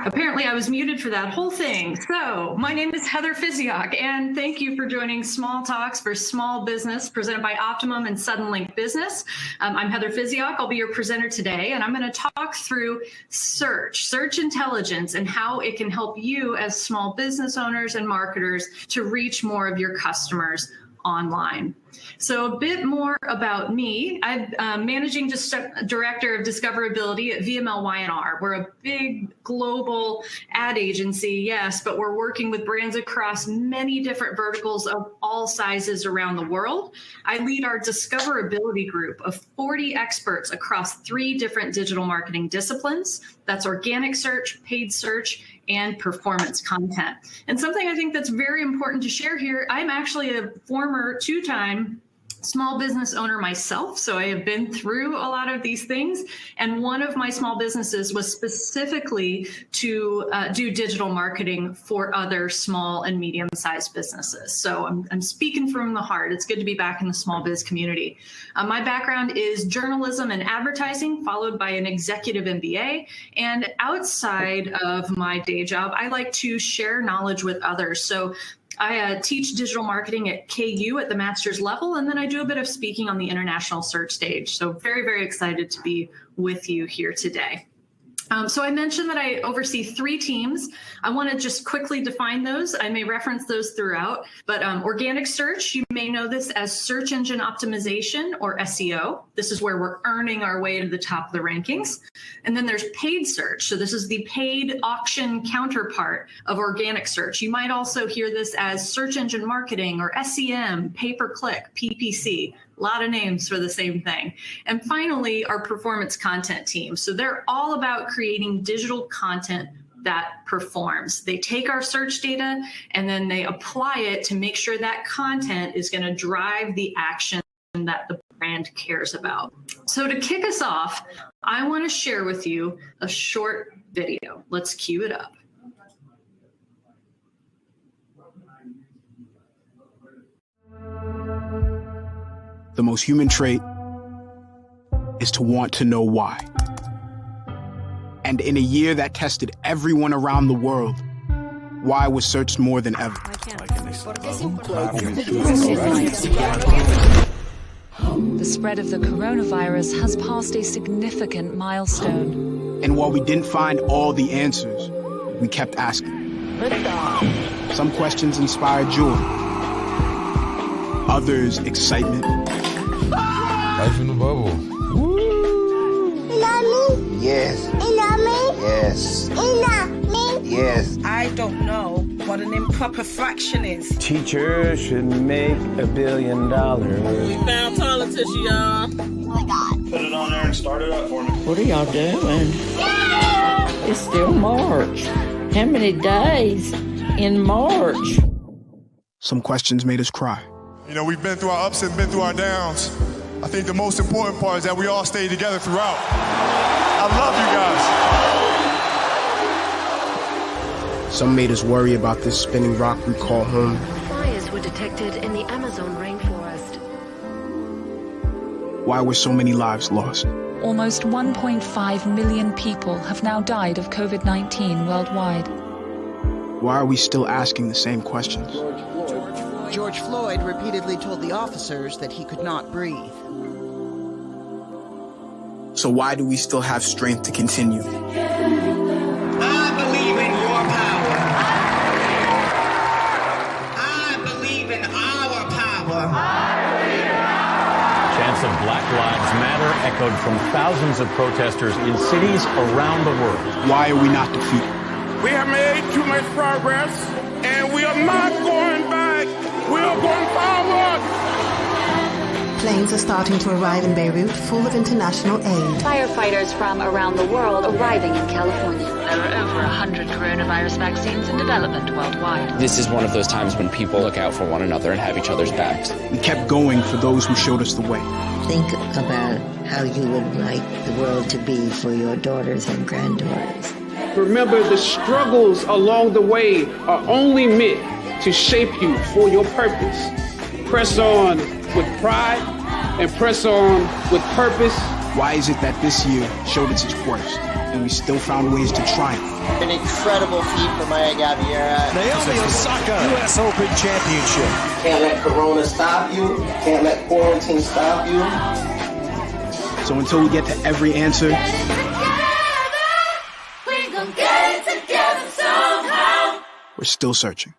Apparently I was muted for that whole thing. So my name is Heather Physiok, and thank you for joining Small Talks for Small Business presented by Optimum and Suddenlink Business. I'm Heather Physiok. I'll be your presenter today, and I'm going to talk through search intelligence and how it can help you as small business owners and marketers to reach more of your customers online. So a bit more about me. I'm Managing Director of Discoverability at VMLY&R. We're a big global ad agency, yes, but we're working with brands across many different verticals of all sizes around the world. I lead our discoverability group of 40 experts across 3 different digital marketing disciplines. That's organic search, paid search, and performance content. And something I think that's very important to share here, I'm actually a former 2-time small business owner myself, so I have been through a lot of these things. And one of my small businesses was specifically to do digital marketing for other small and medium-sized businesses. So I'm speaking from the heart. It's good to be back in the small biz community. My background is journalism and advertising, followed by an executive MBA. And outside of my day job, I like to share knowledge with others. So I teach digital marketing at KU at the master's level, and then I do a bit of speaking on the international search stage. So very, very excited to be with you here today. So I mentioned that I oversee 3 teams. I want to just quickly define those. I may reference those throughout, but organic search, you may know this as search engine optimization or SEO. This is where we're earning our way to the top of the rankings. And then there's paid search. So this is the paid auction counterpart of organic search. You might also hear this as search engine marketing or SEM, pay-per-click, PPC. A lot of names for the same thing. And finally, our performance content team. So they're all about creating digital content that performs. They take our search data and then they apply it to make sure that content is going to drive the action that the brand cares about. So to kick us off, I want to share with you a short video. Let's cue it up. The most human trait is to want to know why. And in a year that tested everyone around the world, why was searched more than ever. The spread of the coronavirus has passed a significant milestone. And while we didn't find all the answers, we kept asking. Some questions inspired joy, others excitement. Life in the bubble. Mommy? Yes. Mommy? Yes. Mommy? Yes. I don't know what an improper fraction is. Teachers should make $1 billion. We found toilet tissue, y'all. Oh my God. Put it on there and start it up for me. What are y'all doing? It's still March. How many days in March? Some questions made us cry. You know, we've been through our ups and been through our downs. I think the most important part is that we all stay together throughout. I love you guys. Some made us worry about this spinning rock we call home. Fires were detected in the Amazon rainforest. Why were so many lives lost? Almost 1.5 million people have now died of COVID-19 worldwide. Why are we still asking the same questions? George Floyd repeatedly told the officers that he could not breathe. So why do we still have strength to continue? I believe in your power. I believe in our power. Chants of Black Lives Matter echoed from thousands of protesters in cities around the world. Why are we not defeated? We have made too much progress, and we are not going back. We are going forward. Planes are starting to arrive in Beirut, full of international aid. Firefighters from around the world arriving in California. There are over 100 coronavirus vaccines in development worldwide. This is one of those times when people look out for one another and have each other's backs. We kept going for those who showed us the way. Think about how you would like the world to be for your daughters and granddaughters. Remember, the struggles along the way are only meant to shape you for your purpose. Press on with pride and press on with purpose. Why is it that this year showed us its worst? and we still found ways to triumph. An incredible feat for Maya Gabeira. Naomi Osaka, U.S. Open Championship. Can't let Corona stop you. Can't let quarantine stop you. So until we get to every answer, we're still searching.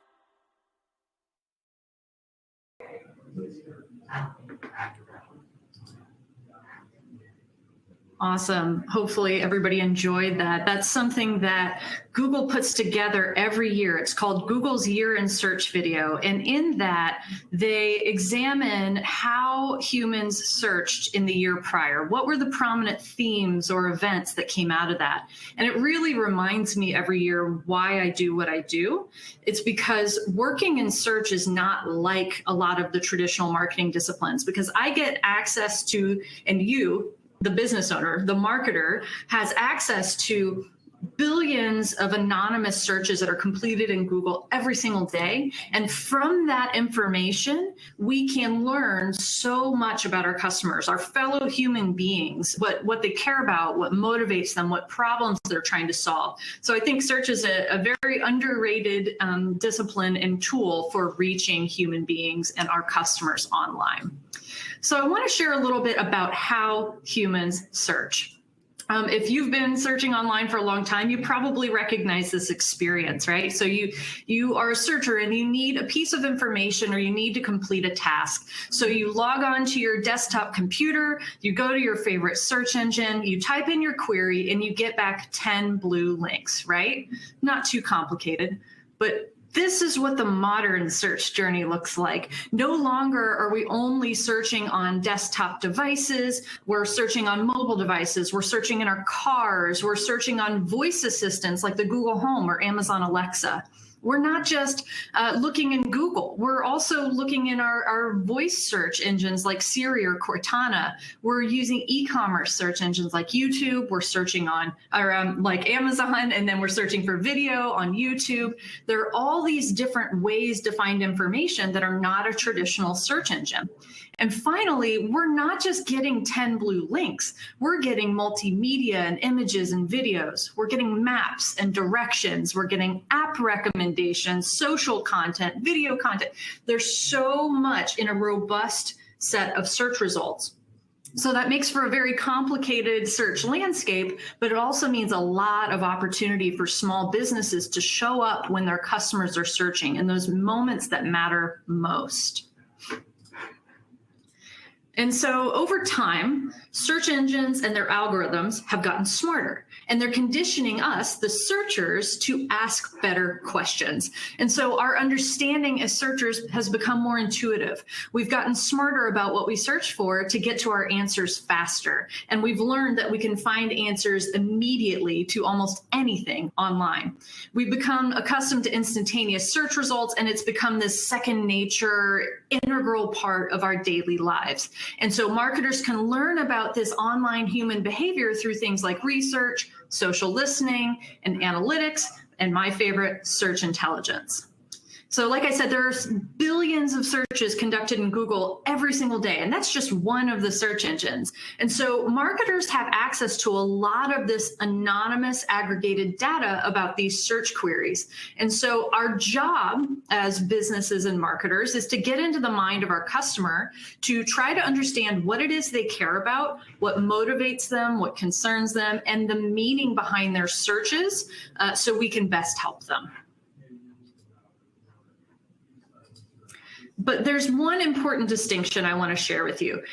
Awesome. Hopefully everybody enjoyed that. That's something that Google puts together every year. It's called Google's Year in Search video. And in that, they examine how humans searched in the year prior. What were the prominent themes or events that came out of that? And it really reminds me every year why I do what I do. It's because working in search is not like a lot of the traditional marketing disciplines, because I get access to, and you, the business owner, the marketer, has access to billions of anonymous searches that are completed in Google every single day. And from that information, we can learn so much about our customers, our fellow human beings, what they care about, what motivates them, what problems they're trying to solve. So I think search is a very underrated discipline and tool for reaching human beings and our customers online. So I want to share a little bit about how humans search. If you've been searching online for a long time, you probably recognize this experience, right? So you are a searcher and you need a piece of information or you need to complete a task. So you log on to your desktop computer, you go to your favorite search engine, you type in your query, and you get back 10 blue links, right? Not too complicated, but this is what the modern search journey looks like. No longer are we only searching on desktop devices. We're searching on mobile devices. We're searching in our cars. We're searching on voice assistants like the Google Home or Amazon Alexa. We're not just looking in Google. We're also looking in our voice search engines like Siri or Cortana. We're using e-commerce search engines like YouTube. We're searching on like Amazon, and then we're searching for video on YouTube. There are all these different ways to find information that are not a traditional search engine. And finally, we're not just getting 10 blue links. We're getting multimedia and images and videos. We're getting maps and directions. We're getting app recommendations, social content, video content. There's so much in a robust set of search results. So that makes for a very complicated search landscape, but it also means a lot of opportunity for small businesses to show up when their customers are searching in those moments that matter most. And so over time, search engines and their algorithms have gotten smarter, and they're conditioning us, the searchers, to ask better questions. And so our understanding as searchers has become more intuitive. We've gotten smarter about what we search for to get to our answers faster. And we've learned that we can find answers immediately to almost anything online. We've become accustomed to instantaneous search results, and it's become this second nature, integral part of our daily lives. And so marketers can learn about this online human behavior through things like research, social listening, and analytics, and my favorite, search intelligence. So like I said, there's billions of searches conducted in Google every single day, and that's just one of the search engines. And so marketers have access to a lot of this anonymous aggregated data about these search queries. And so our job as businesses and marketers is to get into the mind of our customer to try to understand what it is they care about, what motivates them, what concerns them, and the meaning behind their searches so we can best help them. But there's one important distinction I want to share with you.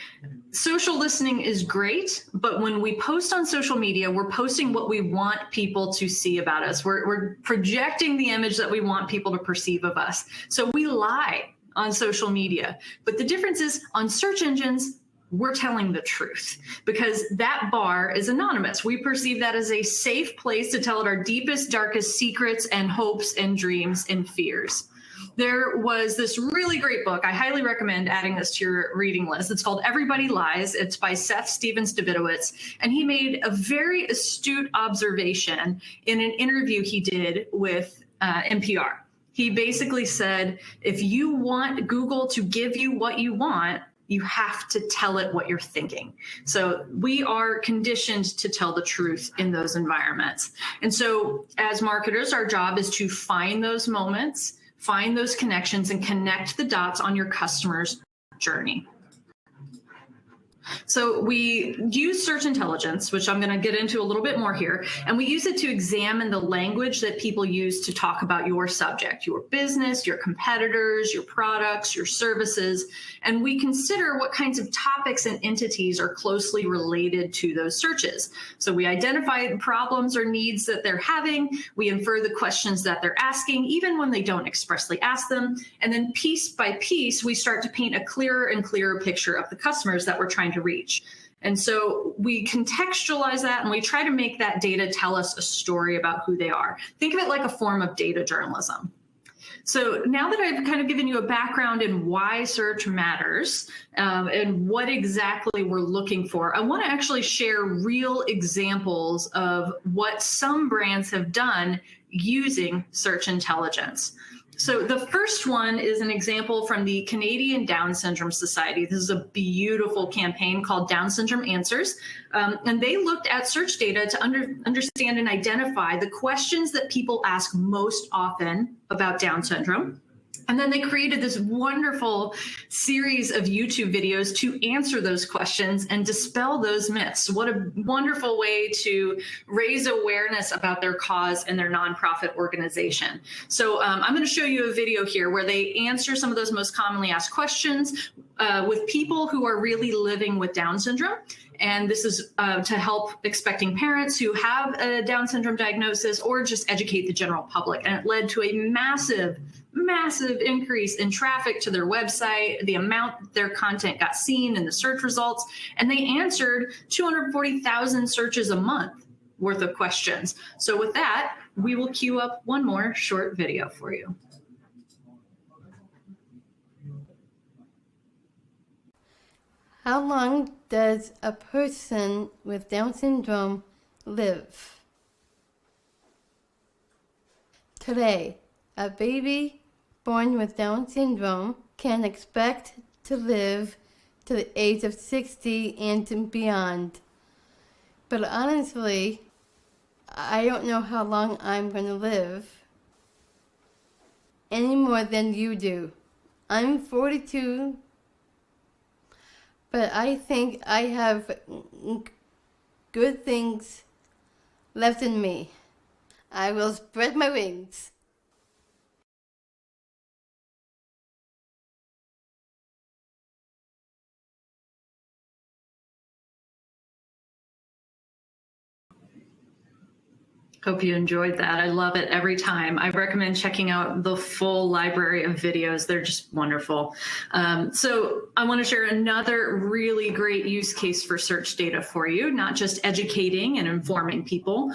Social listening is great, but when we post on social media, we're posting what we want people to see about us. We're projecting the image that we want people to perceive of us. So we lie on social media. But the difference is on search engines, we're telling the truth because that bar is anonymous. We perceive that as a safe place to tell our deepest, darkest secrets and hopes and dreams and fears. There was this really great book. I highly recommend adding this to your reading list. It's called Everybody Lies. It's by Seth Stephens-Davidowitz. And he made a very astute observation in an interview he did with NPR. He basically said, if you want Google to give you what you want, you have to tell it what you're thinking. So we are conditioned to tell the truth in those environments. And so as marketers, our job is to find those moments, find those connections, and connect the dots on your customer's journey. So we use search intelligence, which I'm going to get into a little bit more here, and we use it to examine the language that people use to talk about your subject, your business, your competitors, your products, your services, and we consider what kinds of topics and entities are closely related to those searches. So we identify problems or needs that they're having, we infer the questions that they're asking, even when they don't expressly ask them, and then piece by piece, we start to paint a clearer and clearer picture of the customers that we're trying to reach. And so we contextualize that and we try to make that data tell us a story about who they are. Think of it like a form of data journalism. So now that I've kind of given you a background in why search matters and what exactly we're looking for, I want to actually share real examples of what some brands have done using search intelligence. So the first one is an example from the Canadian Down Syndrome Society. This is a beautiful campaign called Down Syndrome Answers. And they looked at search data to understand and identify the questions that people ask most often about Down syndrome. And then they created this wonderful series of YouTube videos to answer those questions and dispel those myths. What a wonderful way to raise awareness about their cause and their nonprofit organization. So I'm going to show you a video here where they answer some of those most commonly asked questions with people who are really living with Down syndrome. And this is to help expecting parents who have a Down syndrome diagnosis or just educate the general public. And it led to a massive increase in traffic to their website, the amount their content got seen in the search results, and they answered 240,000 searches a month worth of questions. So with that, we will queue up one more short video for you. How long does a person with Down syndrome live? Today, a baby born with Down syndrome can expect to live to the age of 60 and beyond. But honestly, I don't know how long I'm going to live any more than you do. I'm 42, but I think I have good things left in me. I will spread my wings. Hope you enjoyed that. I love it every time. I recommend checking out the full library of videos. They're just wonderful. So I want to share another really great use case for search data for you, not just educating and informing people.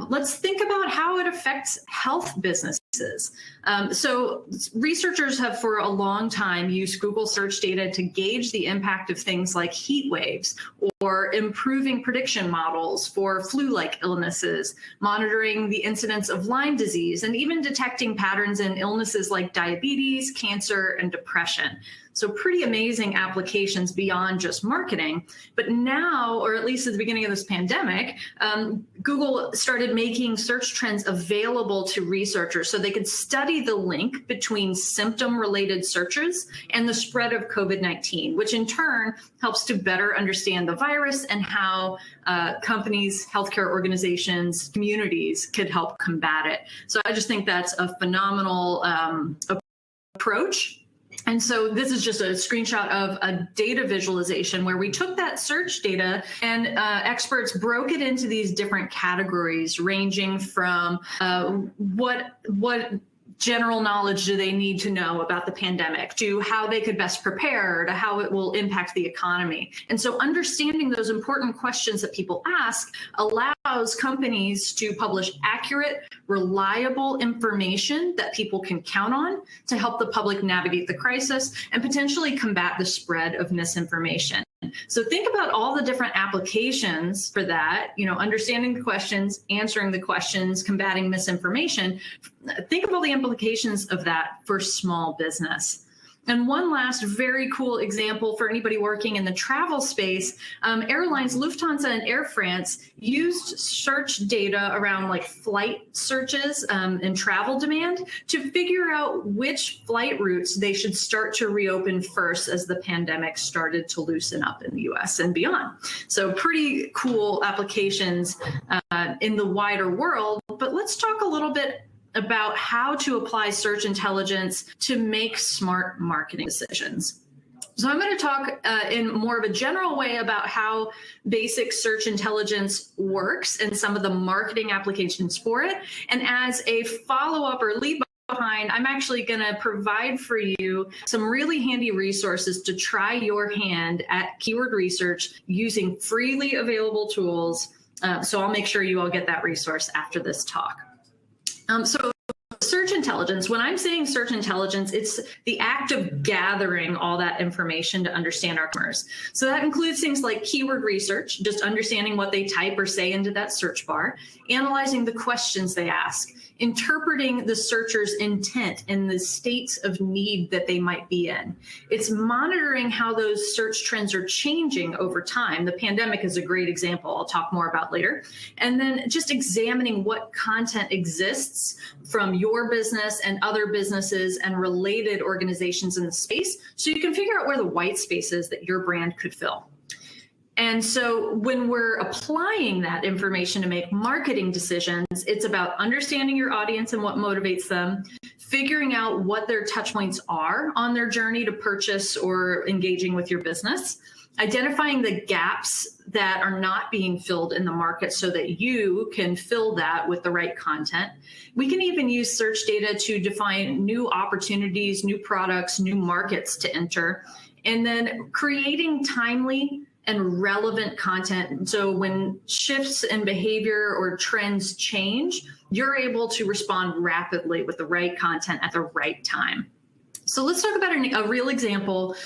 Let's think about how it affects health businesses. So researchers have for a long time used Google search data to gauge the impact of things like heat waves or improving prediction models for flu-like illnesses, monitoring the incidence of Lyme disease, and even detecting patterns in illnesses like diabetes, cancer, and depression. So pretty amazing applications beyond just marketing. But now, or at least at the beginning of this pandemic, Google started making search trends available to researchers so they could study the link between symptom-related searches and the spread of COVID-19, which in turn helps to better understand the virus and how companies, healthcare organizations, communities could help combat it. So I just think that's a phenomenal approach. And so this is just a screenshot of a data visualization where we took that search data and experts broke it into these different categories, ranging from what general knowledge do they need to know about the pandemic, to how they could best prepare, to how it will impact the economy. And so understanding those important questions that people ask allows companies to publish accurate, reliable information that people can count on to help the public navigate the crisis and potentially combat the spread of misinformation. So think about all the different applications for that, understanding the questions, answering the questions, combating misinformation. Think of all the implications of that for small business. And one last very cool example for anybody working in the travel space, airlines Lufthansa and Air France used search data around like flight searches and travel demand to figure out which flight routes they should start to reopen first as the pandemic started to loosen up in the US and beyond. So pretty cool applications in the wider world. But let's talk a little bit about how to apply search intelligence to make smart marketing decisions. So I'm going to talk in more of a general way about how basic search intelligence works and some of the marketing applications for it. And as a follow-up or lead behind, I'm actually going to provide for you some really handy resources to try your hand at keyword research using freely available tools. So I'll make sure you all get that resource after this talk. So search intelligence, when I'm saying search intelligence, it's the act of gathering all that information to understand our customers. So that includes things like keyword research, just understanding what they type or say into that search bar, analyzing the questions they ask, interpreting the searcher's intent and the states of need that they might be in. It's monitoring how those search trends are changing over time. The pandemic is a great example I'll talk more about later. And then just examining what content exists from your business and other businesses and related organizations in the space, so you can figure out where the white space is that your brand could fill. And so when we're applying that information to make marketing decisions, it's about understanding your audience and what motivates them, figuring out what their touch points are on their journey to purchase or engaging with your business, identifying the gaps that are not being filled in the market so that you can fill that with the right content. We can even use search data to define new opportunities, new products, new markets to enter, and then creating timely and relevant content. So when shifts in behavior or trends change, you're able to respond rapidly with the right content at the right time. So let's talk about a real example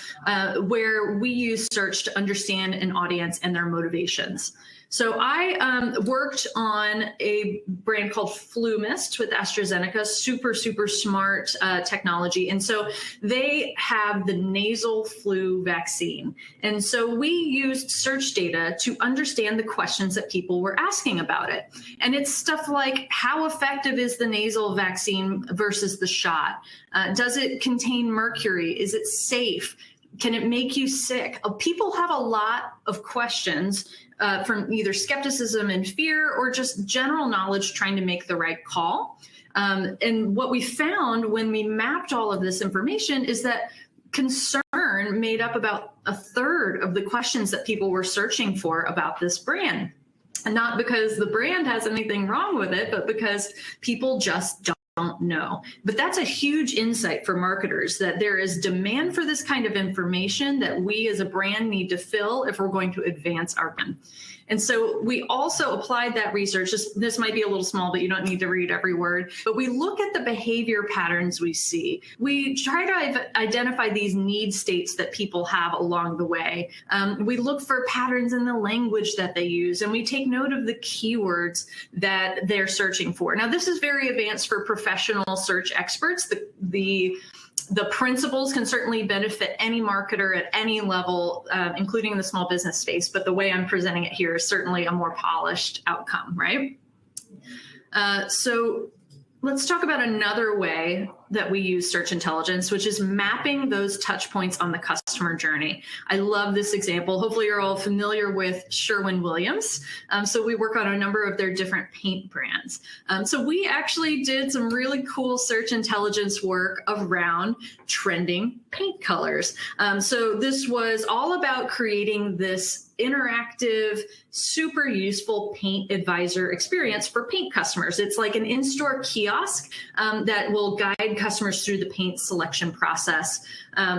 where we use search to understand an audience and their motivations. So I worked on a brand called FluMist with AstraZeneca, super, super smart technology. And so they have the nasal flu vaccine. And so we used search data to understand the questions that people were asking about it. And it's stuff like, how effective is the nasal vaccine versus the shot? Does it contain mercury? Is it safe? Can it make you sick? People have a lot of questions from either skepticism and fear or just general knowledge trying to make the right call. And what we found when we mapped all of this information is that concern made up about a third of the questions that people were searching for about this brand. And not because the brand has anything wrong with it, but because people just don't know. But that's a huge insight for marketers, that there is demand for this kind of information that we as a brand need to fill if we're going to advance our brand. And so we also applied that research. This might be a little small, but you don't need to read every word. But we look at the behavior patterns we see. We try to identify these need states that people have along the way. We look for patterns in the language that they use, and we take note of the keywords that they're searching for. Now, this is very advanced for professional search experts. The principles can certainly benefit any marketer at any level, including in the small business space. But the way I'm presenting it here is certainly a more polished outcome, right? So let's talk about another way that we use search intelligence, which is mapping those touch points on the customer journey. I love this example. Hopefully you're all familiar with Sherwin-Williams. So we work on a number of their different paint brands. So we actually did some really cool search intelligence work around trending paint colors. So this was all about creating this interactive, super useful paint advisor experience for paint customers. It's like an in-store kiosk that will guide customers through the paint selection process.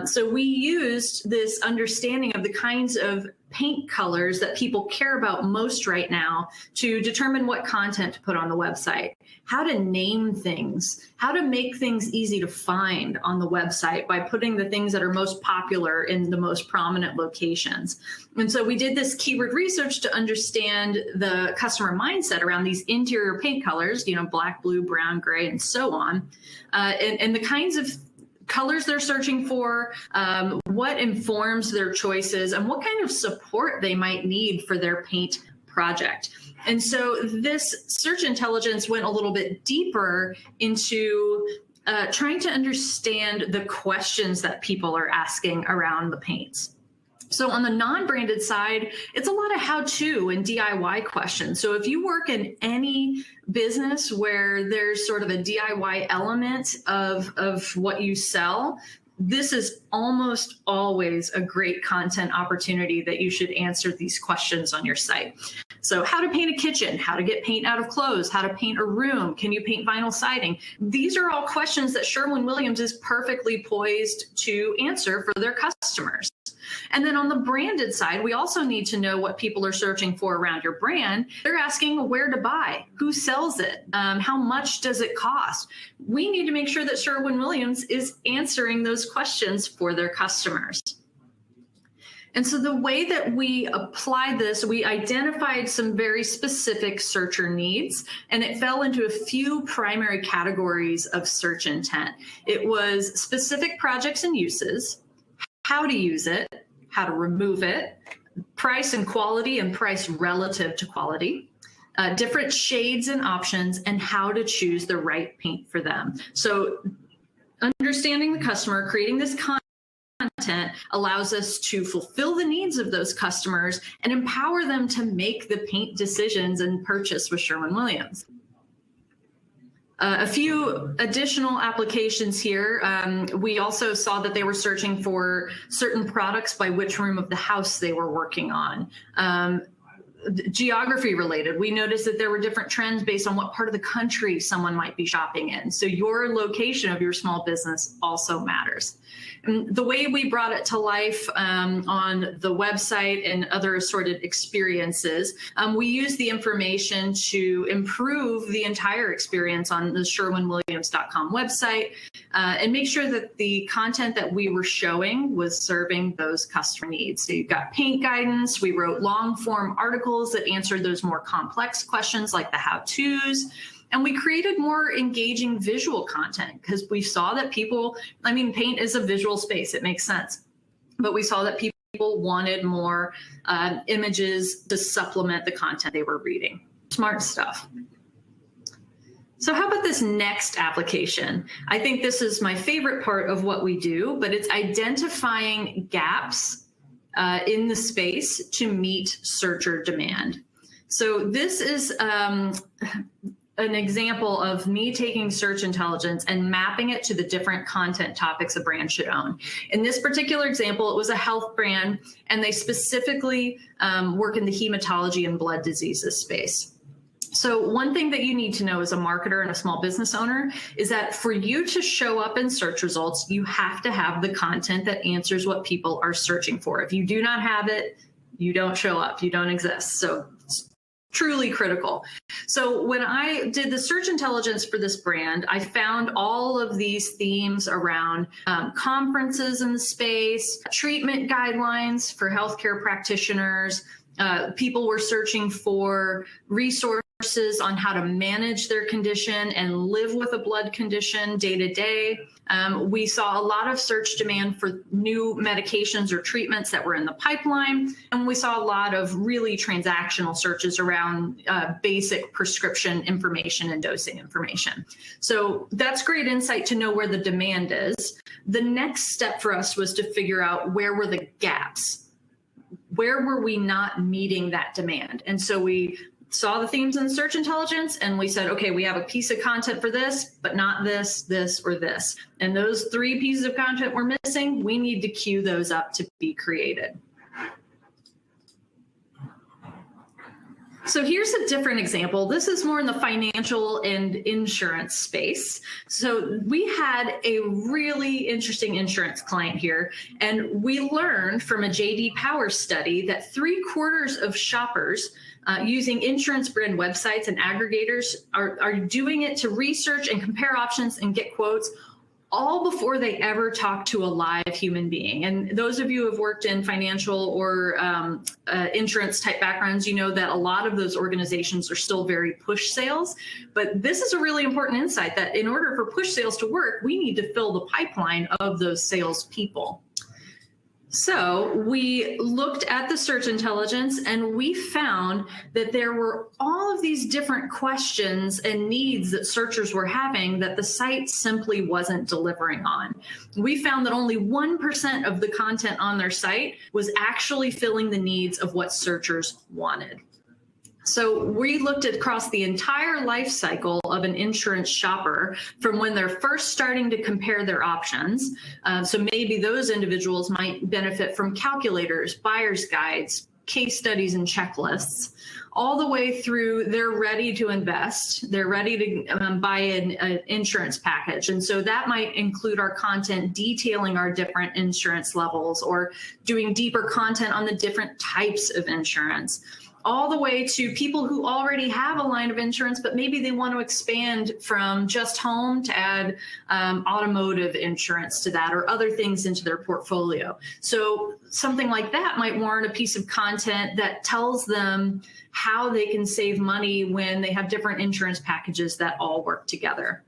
So we used this understanding of the kinds of paint colors that people care about most right now to determine what content to put on the website, how to name things, how to make things easy to find on the website by putting the things that are most popular in the most prominent locations. And so we did this keyword research to understand the customer mindset around these interior paint colors, black, blue, brown, gray, and so on, and the kinds of colors they're searching for, what informs their choices, and what kind of support they might need for their paint project. And so this search intelligence went a little bit deeper into trying to understand the questions that people are asking around the paints. So on the non-branded side, it's a lot of how-to and DIY questions. So if you work in any business where there's sort of a DIY element of what you sell, this is almost always a great content opportunity that you should answer these questions on your site. So how to paint a kitchen, how to get paint out of clothes, how to paint a room, can you paint vinyl siding? These are all questions that Sherwin-Williams is perfectly poised to answer for their customers. And then on the branded side, we also need to know what people are searching for around your brand. They're asking where to buy, who sells it, how much does it cost? We need to make sure that Sherwin-Williams is answering those questions for their customers. And so the way that we applied this, we identified some very specific searcher needs, and it fell into a few primary categories of search intent. It was specific projects and uses, how to use it, how to remove it, price and quality and price relative to quality, different shades and options, and how to choose the right paint for them. So understanding the customer, creating this content allows us to fulfill the needs of those customers and empower them to make the paint decisions and purchase with Sherwin-Williams. A few additional applications here. We also saw that they were searching for certain products by which room of the house they were working on. Geography related, we noticed that there were different trends based on what part of the country someone might be shopping in. So your location of your small business also matters. And the way we brought it to life on the website and other assorted experiences, we use the information to improve the entire experience on the sherwinwilliams.com website and make sure that the content that we were showing was serving those customer needs. So you've got paint guidance. We wrote long form articles that answered those more complex questions like the how-tos. And we created more engaging visual content because we saw that people, I mean, paint is a visual space, it makes sense. But we saw that people wanted more images to supplement the content they were reading. Smart stuff. So how about this next application? I think this is my favorite part of what we do, but it's identifying gaps in the space to meet searcher demand. So this is an example of me taking search intelligence and mapping it to the different content topics a brand should own. In this particular example, it was a health brand, and they specifically work in the hematology and blood diseases space. So one thing that you need to know as a marketer and a small business owner is that for you to show up in search results, you have to have the content that answers what people are searching for. If you do not have it, you don't show up, you don't exist. So it's truly critical. So when I did the search intelligence for this brand, I found all of these themes around conferences in the space, treatment guidelines for healthcare practitioners. People were searching for resources on how to manage their condition and live with a blood condition day to day. We saw a lot of search demand for new medications or treatments that were in the pipeline. And we saw a lot of really transactional searches around basic prescription information and dosing information. So that's great insight to know where the demand is. The next step for us was to figure out where were the gaps. Where were we not meeting that demand? And so we saw the themes in the search intelligence and we said, okay, we have a piece of content for this, but not this, this, or this. And those three pieces of content we're missing, we need to queue those up to be created. So here's a different example. This is more in the financial and insurance space. So we had a really interesting insurance client here, and we learned from a J.D. Power study that 3/4 of shoppers using insurance brand websites and aggregators are doing it to research and compare options and get quotes all before they ever talk to a live human being. And those of you who have worked in financial or insurance type backgrounds, you know that a lot of those organizations are still very push sales. But this is a really important insight that in order for push sales to work, we need to fill the pipeline of those salespeople. So we looked at the search intelligence and we found that there were all of these different questions and needs that searchers were having that the site simply wasn't delivering on. We found that only 1% of the content on their site was actually filling the needs of what searchers wanted. So we looked at across the entire life cycle of an insurance shopper from when they're first starting to compare their options. So maybe those individuals might benefit from calculators, buyer's guides, case studies, and checklists, all the way through they're ready to invest, they're ready to buy an insurance package. And so that might include our content detailing our different insurance levels or doing deeper content on the different types of insurance, all the way to people who already have a line of insurance, but maybe they want to expand from just home to add automotive insurance to that or other things into their portfolio. So something like that might warrant a piece of content that tells them how they can save money when they have different insurance packages that all work together.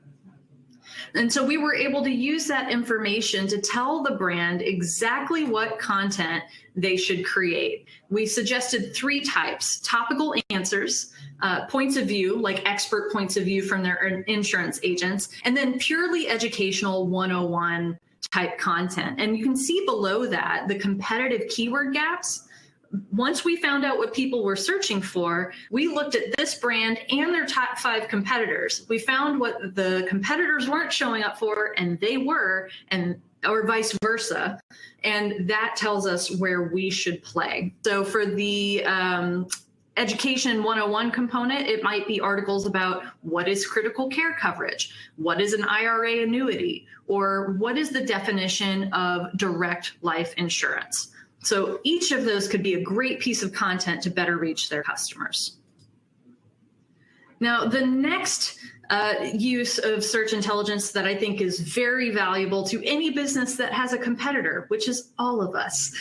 And so we were able to use that information to tell the brand exactly what content they should create. We suggested 3 types: topical answers, points of view, like expert points of view from their insurance agents, and then purely educational 101 type content. And you can see below that the competitive keyword gaps. Once we found out what people were searching for, we looked at this brand and their top 5 competitors. We found what the competitors weren't showing up for and they were, or vice versa. And that tells us where we should play. So for the Education 101 component, it might be articles about what is critical care coverage, what is an IRA annuity, or what is the definition of direct life insurance. So each of those could be a great piece of content to better reach their customers. Now, the next use of search intelligence that I think is very valuable to any business that has a competitor, which is all of us.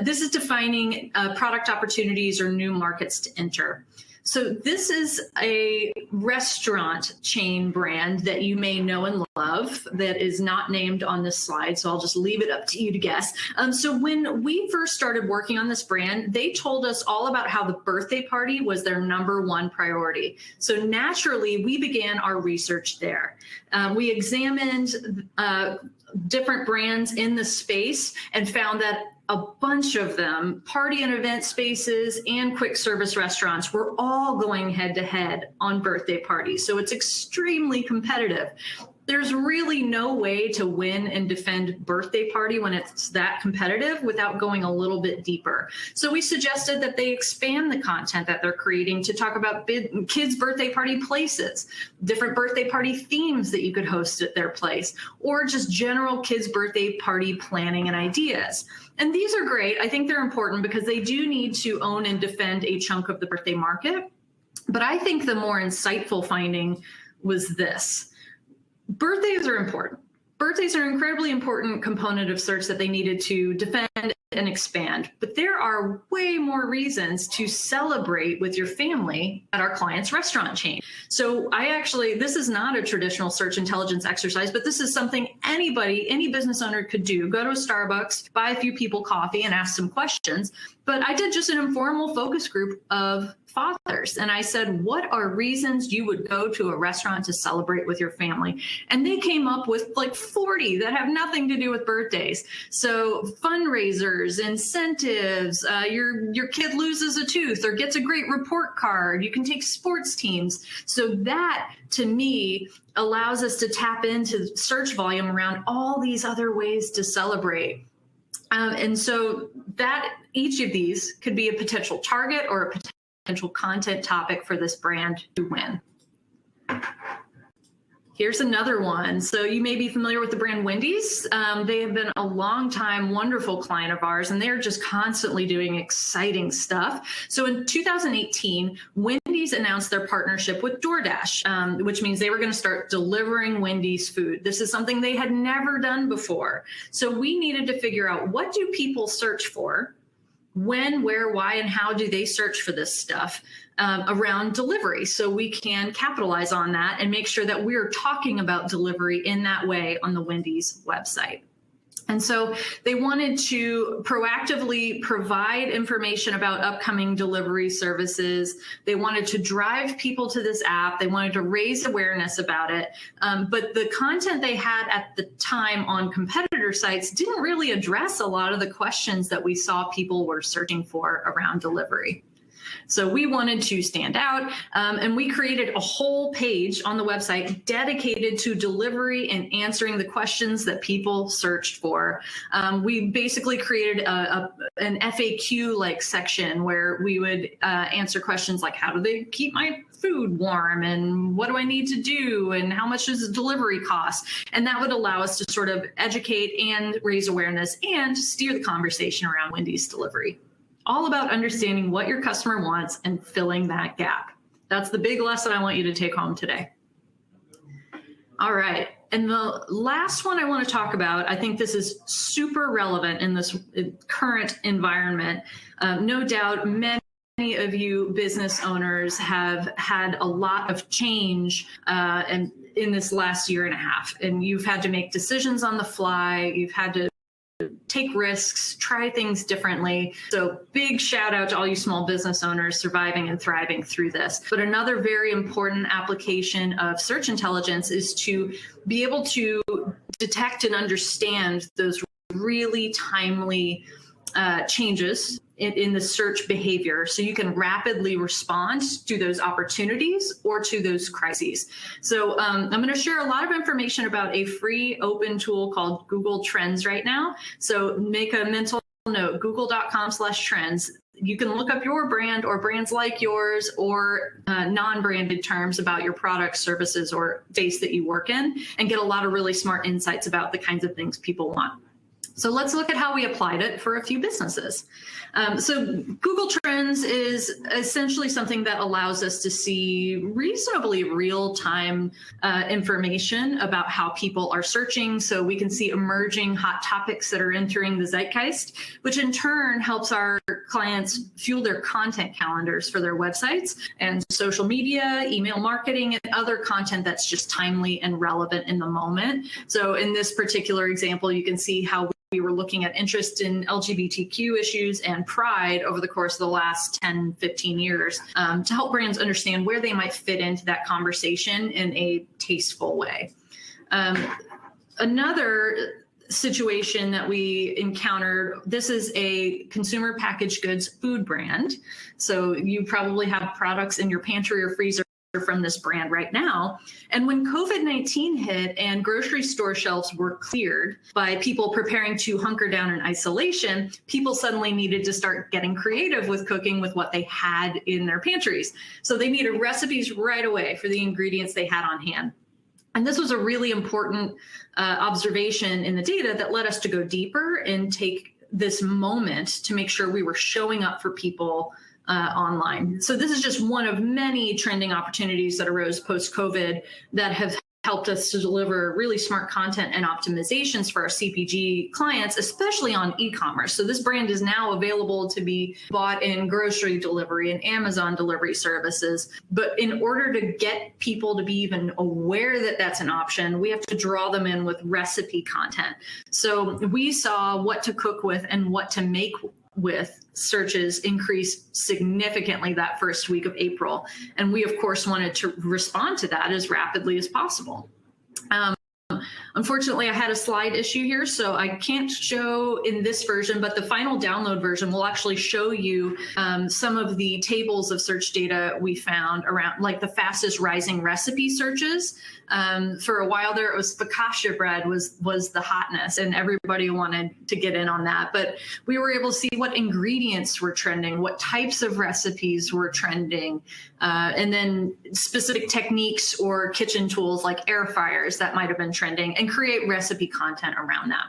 This is defining product opportunities or new markets to enter. So this is a restaurant chain brand that you may know and love that is not named on this slide, so I'll just leave it up to you to guess. So when we first started working on this brand, they told us all about how the birthday party was their #1 priority. So naturally, we began our research there. We examined different brands in the space and found that a bunch of them, party and event spaces and quick service restaurants, were all going head to head on birthday parties. So it's extremely competitive. There's really no way to win and defend birthday party when it's that competitive without going a little bit deeper. So we suggested that they expand the content that they're creating to talk about kids' birthday party places, different birthday party themes that you could host at their place, or just general kids' birthday party planning and ideas. And these are great. I think they're important because they do need to own and defend a chunk of the birthday market. But I think the more insightful finding was this. Birthdays are important. Birthdays are an incredibly important component of search that they needed to defend and expand. But there are way more reasons to celebrate with your family at our client's restaurant chain. So this is not a traditional search intelligence exercise, but this is something anybody, any business owner could do. Go to a Starbucks, buy a few people coffee and ask some questions. But I did just an informal focus group of fathers. And I said, what are reasons you would go to a restaurant to celebrate with your family? And they came up with like 40 that have nothing to do with birthdays. So fundraisers, incentives, your kid loses a tooth or gets a great report card. You can take sports teams. So that, to me, allows us to tap into search volume around all these other ways to celebrate. And so that each of these could be a potential target or a potential content topic for this brand to win. Here's another one. So you may be familiar with the brand Wendy's. They have been a long time wonderful client of ours, and they're just constantly doing exciting stuff. So in 2018, Wendy's announced their partnership with DoorDash, which means they were going to start delivering Wendy's food. This is something they had never done before. So we needed to figure out, what do people search for? When, where, why, and how do they search for this stuff around delivery, so we can capitalize on that and make sure that we're talking about delivery in that way on the Wendy's website. And so they wanted to proactively provide information about upcoming delivery services. They wanted to drive people to this app. They wanted to raise awareness about it. But the content they had at the time on competitor sites didn't really address a lot of the questions that we saw people were searching for around delivery. So we wanted to stand out, and we created a whole page on the website dedicated to delivery and answering the questions that people searched for. We basically created an FAQ-like section where we would answer questions like, how do they keep my food warm, and what do I need to do, and how much does the delivery cost? And that would allow us to sort of educate and raise awareness and steer the conversation around Wendy's delivery. All about understanding what your customer wants and filling that gap. That's the big lesson I want you to take home today. All right, and the last one I want to talk about, I think this is super relevant in this current environment. No doubt many of you business owners have had a lot of change in this last year and a half, and you've had to make decisions on the fly. You've had to take risks, try things differently. So big shout out to all you small business owners surviving and thriving through this. But another very important application of search intelligence is to be able to detect and understand those really timely changes in the search behavior, so you can rapidly respond to those opportunities or to those crises. So I'm going to share a lot of information about a free open tool called Google Trends right now. So make a mental note, google.com/trends. You can look up your brand or brands like yours, or non-branded terms about your products, services, or base that you work in, and get a lot of really smart insights about the kinds of things people want. So let's look at how we applied it for a few businesses. So Google Trends is essentially something that allows us to see reasonably real-time information about how people are searching. So we can see emerging hot topics that are entering the zeitgeist, which in turn helps our clients fuel their content calendars for their websites and social media, email marketing, and other content that's just timely and relevant in the moment. So in this particular example, you can see how we were looking at interest in LGBTQ issues and pride over the course of the last 10, 15 years to help brands understand where they might fit into that conversation in a tasteful way. Another situation that we encountered, this is a consumer packaged goods food brand. So you probably have products in your pantry or freezer from this brand right now. And when COVID-19 hit and grocery store shelves were cleared by people preparing to hunker down in isolation, people suddenly needed to start getting creative with cooking with what they had in their pantries. So they needed recipes right away for the ingredients they had on hand. And this was a really important observation in the data that led us to go deeper and take this moment to make sure we were showing up for people online. So this is just one of many trending opportunities that arose post-COVID that have helped us to deliver really smart content and optimizations for our CPG clients, especially on e-commerce. So this brand is now available to be bought in grocery delivery and Amazon delivery services. But in order to get people to be even aware that that's an option, we have to draw them in with recipe content. So we saw what to cook with and what to make with searches increase significantly that first week of April. And we, of course, wanted to respond to that as rapidly as possible. Unfortunately, I had a slide issue here, so I can't show in this version, but the final download version will actually show you some of the tables of search data we found around, like the fastest rising recipe searches. For a while there, it was focaccia bread was the hotness, and everybody wanted to get in on that. But we were able to see what ingredients were trending, what types of recipes were trending, and then specific techniques or kitchen tools like air fryers that might have been trending, and create recipe content around that.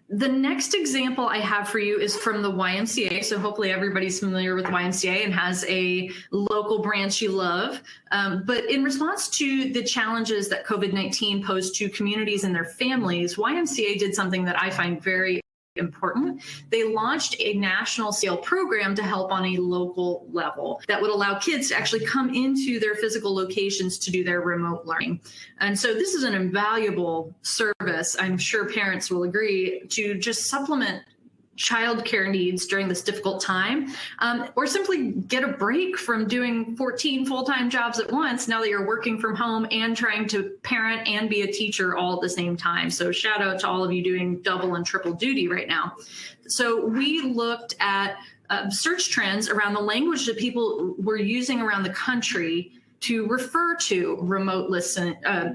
The next example I have for you is from the YMCA. So hopefully everybody's familiar with YMCA and has a local branch you love. But in response to the challenges that COVID-19 posed to communities and their families, YMCA did something that I find very important. They launched a national scale program to help on a local level that would allow kids to actually come into their physical locations to do their remote learning. And so this is an invaluable service, I'm sure parents will agree, to just supplement childcare needs during this difficult time, or simply get a break from doing 14 full-time jobs at once now that you're working from home and trying to parent and be a teacher all at the same time. So shout out to all of you doing double and triple duty right now. So we looked at search trends around the language that people were using around the country to refer to remote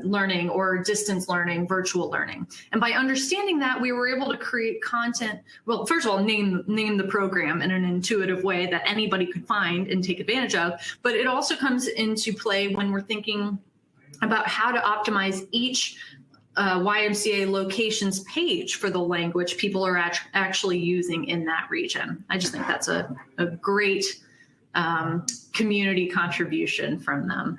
learning or distance learning, virtual learning. And by understanding that, we were able to create content. Well, first of all, name the program in an intuitive way that anybody could find and take advantage of. But it also comes into play when we're thinking about how to optimize each YMCA locations page for the language people are actually using in that region. I just think that's a great community contribution from them.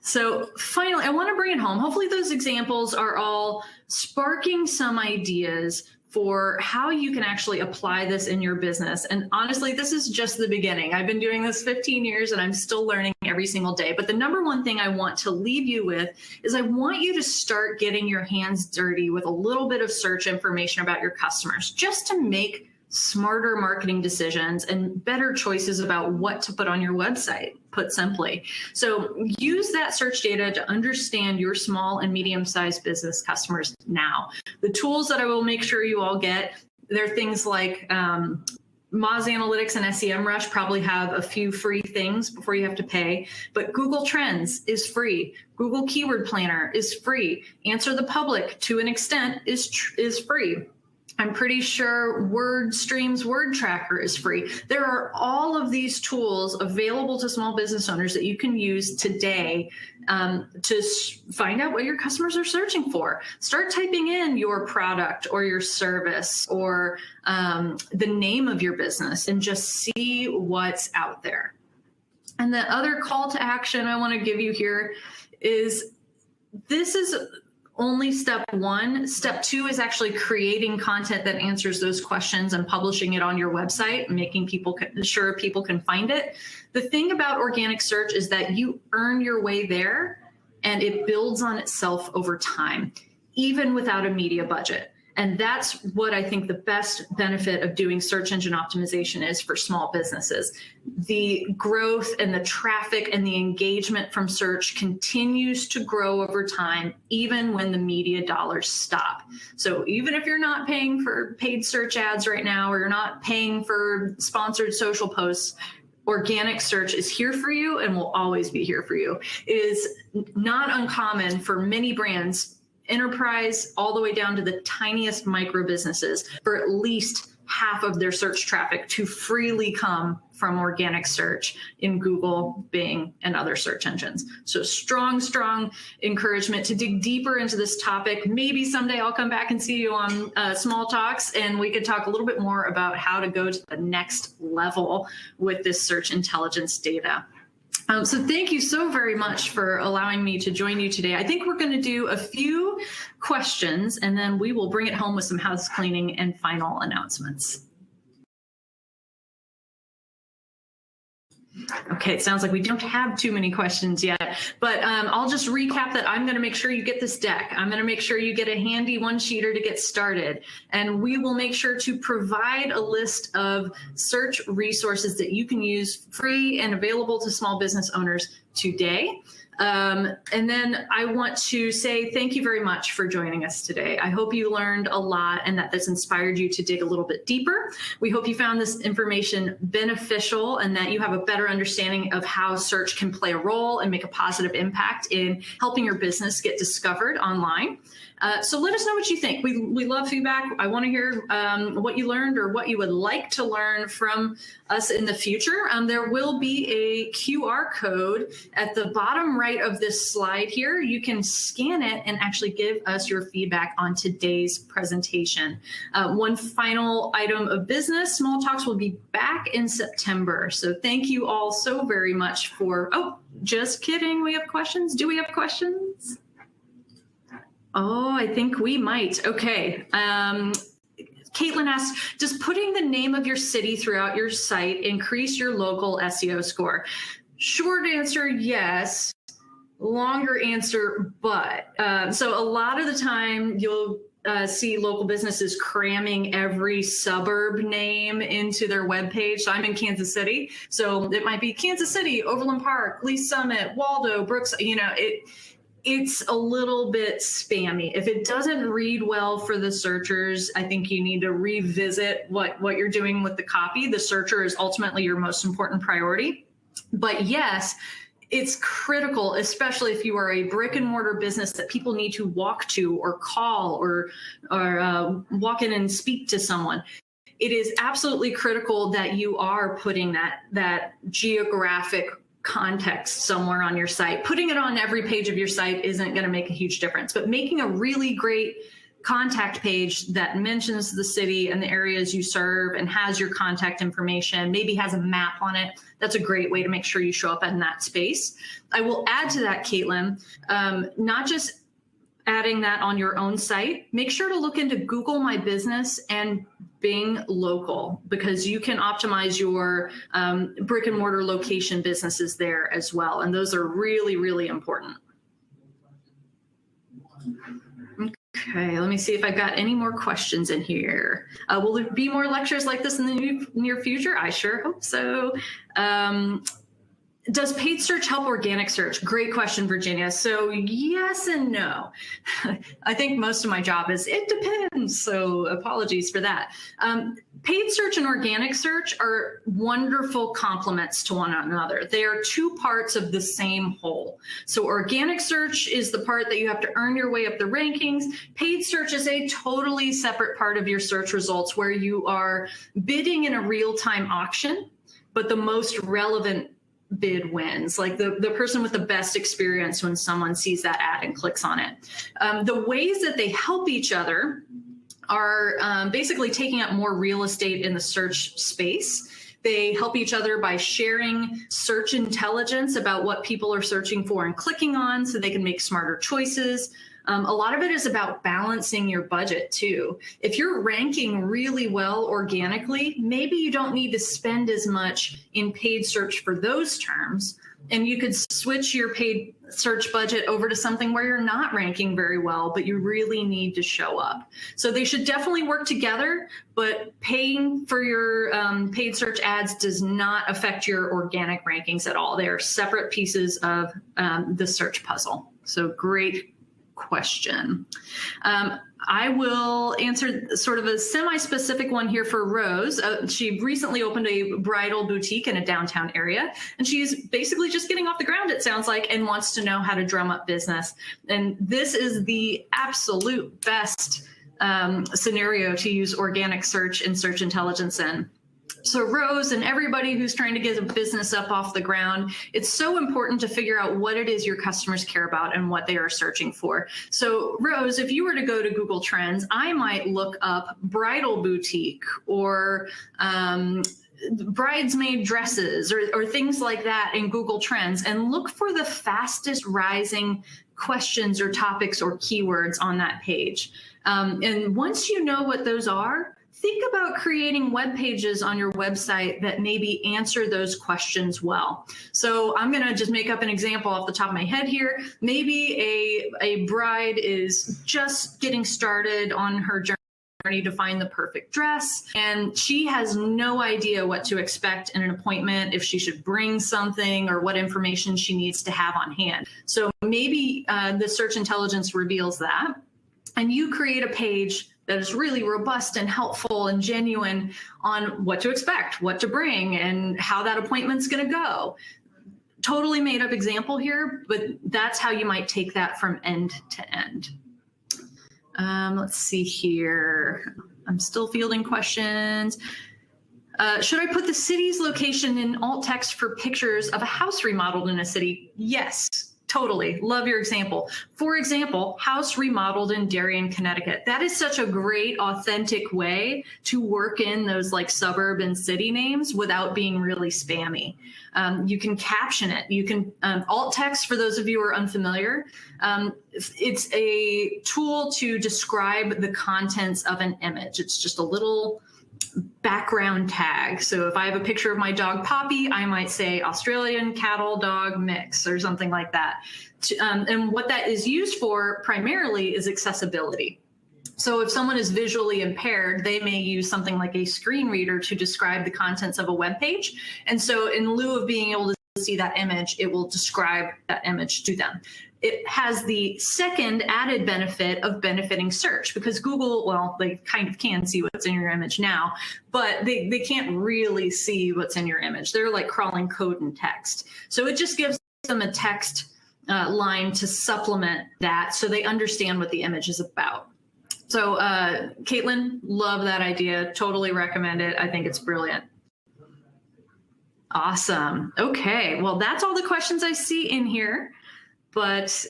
So finally, I want to bring it home. Hopefully those examples are all sparking some ideas for how you can actually apply this in your business. And honestly, this is just the beginning. I've been doing this 15 years and I'm still learning every single day. But the number one thing I want to leave you with is I want you to start getting your hands dirty with a little bit of search information about your customers, just to make smarter marketing decisions and better choices about what to put on your website, put simply. So use that search data to understand your small and medium-sized business customers now. The tools that I will make sure you all get, they're things like Moz Analytics and SEMrush probably have a few free things before you have to pay, but Google Trends is free. Google Keyword Planner is free. Answer the Public, to an extent, is free. I'm pretty sure WordStream's Word Tracker is free. There are all of these tools available to small business owners that you can use today to find out what your customers are searching for. Start typing in your product or your service or the name of your business and just see what's out there. And the other call to action I want to give you here is this is only step one. Step two is actually creating content that answers those questions and publishing it on your website, making sure people can find it. The thing about organic search is that you earn your way there and it builds on itself over time, even without a media budget. And that's what I think the best benefit of doing search engine optimization is for small businesses. The growth and the traffic and the engagement from search continues to grow over time, even when the media dollars stop. So even if you're not paying for paid search ads right now, or you're not paying for sponsored social posts, organic search is here for you and will always be here for you. It is not uncommon for many brands, enterprise all the way down to the tiniest micro businesses, for at least half of their search traffic to freely come from organic search in Google, Bing, and other search engines. So strong encouragement to dig deeper into this topic. Maybe someday I'll come back and see you on Small Talks and we could talk a little bit more about how to go to the next level with this search intelligence data. So thank you so very much for allowing me to join you today. I think we're going to do a few questions and then we will bring it home with some house cleaning and final announcements. Okay, it sounds like we don't have too many questions yet, but I'll just recap that I'm going to make sure you get this deck. I'm going to make sure you get a handy one-sheeter to get started, and we will make sure to provide a list of search resources that you can use free and available to small business owners today. And then I want to say thank you very much for joining us today. I hope you learned a lot and that this inspired you to dig a little bit deeper. We hope you found this information beneficial and that you have a better understanding of how search can play a role and make a positive impact in helping your business get discovered online. So let us know what you think. We love feedback. I want to hear what you learned or what you would like to learn from us in the future. There will be a QR code at the bottom right of this slide here. You can scan it and actually give us your feedback on today's presentation. One final item of business, Small Talks will be back in September. So thank you all so very much for, oh, just kidding. We have questions. Do we have questions? Oh, I think we might. Okay. Caitlin asks, does putting the name of your city throughout your site increase your local SEO score? Short answer, yes. Longer answer, but. So a lot of the time you'll see local businesses cramming every suburb name into their webpage. So I'm in Kansas City. So it might be Kansas City, Overland Park, Lee Summit, Waldo, Brooks, you know, it's a little bit spammy. If it doesn't read well for the searchers, I think you need to revisit what you're doing with the copy. The searcher is ultimately your most important priority. But yes, it's critical, especially if you are a brick and mortar business that people need to walk to or call or walk in and speak to someone. It is absolutely critical that you are putting that geographic context somewhere on your site. Putting it on every page of your site isn't going to make a huge difference, but making a really great contact page that mentions the city and the areas you serve and has your contact information, maybe has a map on it, that's a great way to make sure you show up in that space. I will add to that, Caitlin, not just adding that on your own site, make sure to look into Google My Business and Bing Local, because you can optimize your brick and mortar location businesses there as well. And those are really, really important. Okay, let me see if I've got any more questions in here. Will there be more lectures like this in the near future? I sure hope so. Does paid search help organic search? Great question, Virginia. So yes and no. I think most of my job is, it depends. So apologies for that. Paid search and organic search are wonderful complements to one another. They are two parts of the same whole. So organic search is the part that you have to earn your way up the rankings. Paid search is a totally separate part of your search results where you are bidding in a real-time auction, but the most relevant bid wins, like the person with the best experience when someone sees that ad and clicks on it. The ways that they help each other are basically taking up more real estate in the search space. They help each other by sharing search intelligence about what people are searching for and clicking on so they can make smarter choices. A lot of it is about balancing your budget too. If you're ranking really well organically, maybe you don't need to spend as much in paid search for those terms. And you could switch your paid search budget over to something where you're not ranking very well, but you really need to show up. So they should definitely work together, but paying for your paid search ads does not affect your organic rankings at all. They are separate pieces of the search puzzle. So great question. I will answer sort of a semi-specific one here for Rose. She recently opened a bridal boutique in a downtown area, and she's basically just getting off the ground, it sounds like, and wants to know how to drum up business. And this is the absolute best scenario to use organic search and search intelligence in. So Rose and everybody who's trying to get a business up off the ground, it's so important to figure out what it is your customers care about and what they are searching for. So Rose, if you were to go to Google Trends, I might look up bridal boutique or bridesmaid dresses or things like that in Google Trends and look for the fastest rising questions or topics or keywords on that page. And once you know what those are, think about creating web pages on your website that maybe answer those questions well. So I'm going to just make up an example off the top of my head here. Maybe a bride is just getting started on her journey to find the perfect dress. And she has no idea what to expect in an appointment, if she should bring something or what information she needs to have on hand. So maybe the search intelligence reveals that. And you create a page that is really robust and helpful and genuine on what to expect, what to bring, and how that appointment's going to go. Totally made up example here, but that's how you might take that from end to end. Let's see here. I'm still fielding questions. Should I put the city's location in alt text for pictures of a house remodeled in a city? Yes. Totally. Love your example. For example, house remodeled in Darien, Connecticut. That is such a great, authentic way to work in those like suburb and city names without being really spammy. You can caption it. You can alt text, for those of you who are unfamiliar. It's a tool to describe the contents of an image. It's just a little background tag. So if I have a picture of my dog Poppy, I might say Australian cattle dog mix or something like that. And what that is used for primarily is accessibility. So if someone is visually impaired, they may use something like a screen reader to describe the contents of a web page. And so in lieu of being able to see that image, it will describe that image to them. It has the second added benefit of benefiting search, because Google, well, they kind of can see what's in your image now, but they can't really see what's in your image. They're like crawling code and text. So it just gives them a text line to supplement that so they understand what the image is about. So Caitlin, love that idea. Totally recommend it. I think it's brilliant. Awesome. Okay, well, that's all the questions I see in here. But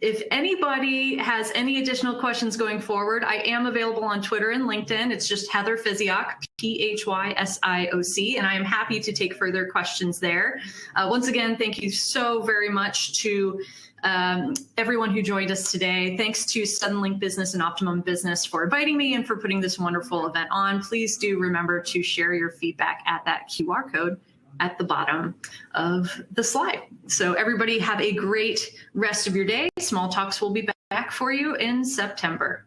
if anybody has any additional questions going forward, I am available on Twitter and LinkedIn. It's just Heather Physioc, P-H-Y-S-I-O-C, and I am happy to take further questions there. Once again, thank you so very much to everyone who joined us today. Thanks to Suddenlink Business and Optimum Business for inviting me and for putting this wonderful event on. Please do remember to share your feedback at that QR code at the bottom of the slide. So everybody have a great rest of your day. Small Talks will be back for you in September.